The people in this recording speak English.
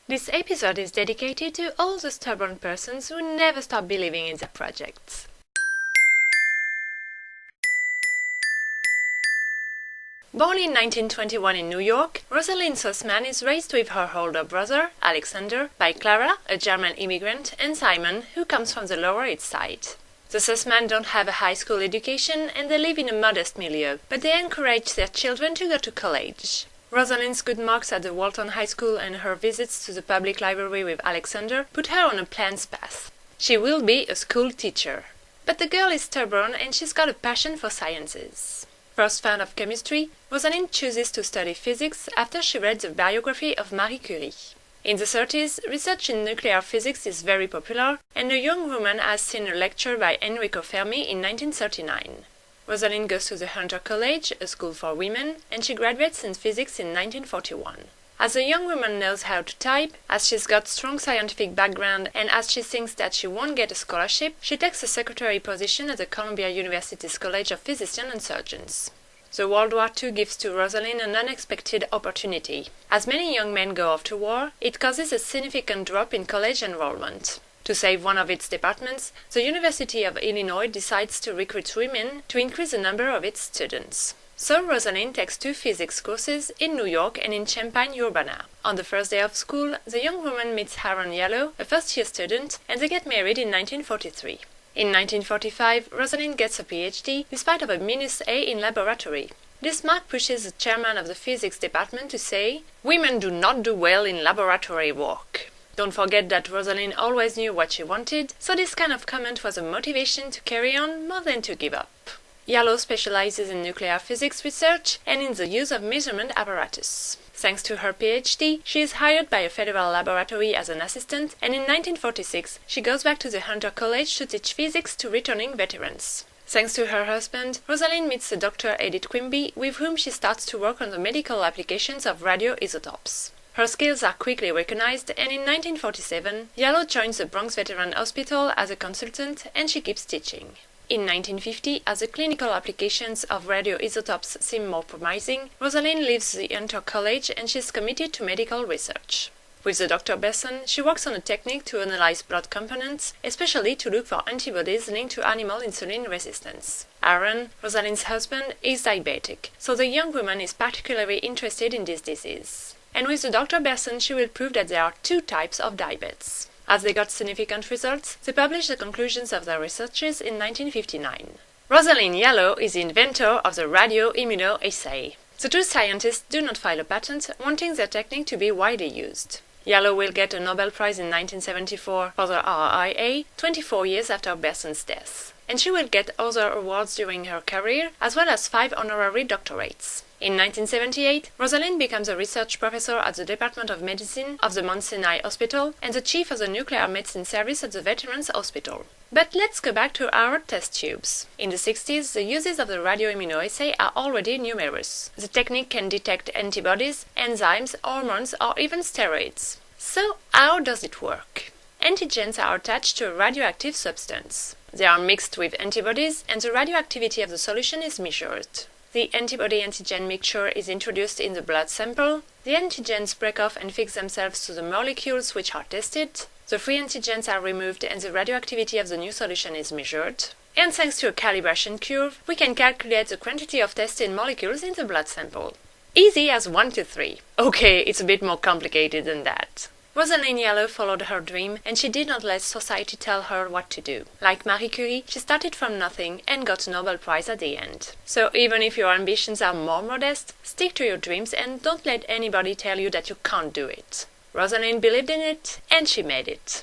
This episode is dedicated to all the stubborn persons who never stop believing in their projects. Born in 1921 in New York, Rosalind Sussman is raised with her older brother, Alexander, by Clara, a German immigrant, and Simon, who comes from the Lower East Side. The Sussman don't have a high school education and they live in a modest milieu, but they encourage their children to go to college. Rosalind's good marks at the Walton High School and her visits to the public library with Alexander put her on a planned path. She will be a school teacher. But the girl is stubborn and she's got a passion for sciences. First fan of chemistry, Rosalind chooses to study physics after she read the biography of Marie Curie. In the 30s, research in nuclear physics is very popular, and a young woman has seen a lecture by Enrico Fermi in 1939. Rosalind goes to the Hunter College, a school for women, and she graduates in physics in 1941. As a young woman knows how to type, as she's got strong scientific background, and as she thinks that she won't get a scholarship, she takes a secretary position at the Columbia University's College of Physicians and Surgeons. The World War II gives to Rosalind an unexpected opportunity. As many young men go off to war, it causes a significant drop in college enrollment. To save one of its departments, the University of Illinois decides to recruit women to increase the number of its students. So Rosalind takes 2 physics courses in New York and in Champaign-Urbana. On the first day of school, the young woman meets Aaron Yallow, a first-year student, and they get married in 1943. In 1945, Rosalind gets a PhD despite of a -A in laboratory. This mark pushes the chairman of the physics department to say, "Women do not do well in laboratory work." Don't forget that Rosalind always knew what she wanted, so this kind of comment was a motivation to carry on more than to give up. Yallow specializes in nuclear physics research and in the use of measurement apparatus. Thanks to her PhD, she is hired by a federal laboratory as an assistant, and in 1946 she goes back to the Hunter College to teach physics to returning veterans. Thanks to her husband, Rosalind meets the Dr. Edith Quimby, with whom she starts to work on the medical applications of radioisotopes. Her skills are quickly recognized, and in 1947, Yallow joins the Bronx Veteran Hospital as a consultant, and she keeps teaching. In 1950, as the clinical applications of radioisotopes seem more promising, Rosalind leaves the Hunter College and she's committed to medical research. With the Dr. Besson, she works on a technique to analyze blood components, especially to look for antibodies linked to animal insulin resistance. Aaron, Rosalind's husband, is diabetic, so the young woman is particularly interested in this disease. And with the Dr. Besson, she will prove that there are 2 types of diabetes. As they got significant results, they published the conclusions of their researches in 1959. Rosalind Yallow is the inventor of the radioimmunoassay. The 2 scientists do not file a patent, wanting their technique to be widely used. Yallow will get a Nobel Prize in 1974 for the RIA, 24 years after Besson's death. And she will get other awards during her career, as well as 5 honorary doctorates. In 1978, Rosalind becomes a research professor at the Department of Medicine of the Mount Sinai Hospital and the chief of the nuclear medicine service at the Veterans Hospital. But let's go back to our test tubes. In the 60s, the uses of the radioimmunoassay are already numerous. The technique can detect antibodies, enzymes, hormones, or even steroids. So, how does it work? Antigens are attached to a radioactive substance. They are mixed with antibodies, and the radioactivity of the solution is measured. The antibody-antigen mixture is introduced in the blood sample. The antigens break off and fix themselves to the molecules which are tested. The free antigens are removed and the radioactivity of the new solution is measured. And thanks to a calibration curve, we can calculate the quantity of tested molecules in the blood sample. Easy as 1 to 3. Okay, it's a bit more complicated than that. Rosalind Yallow followed her dream, and she did not let society tell her what to do. Like Marie Curie, she started from nothing and got a Nobel Prize at the end. So even if your ambitions are more modest, stick to your dreams and don't let anybody tell you that you can't do it. Rosalind believed in it, and she made it.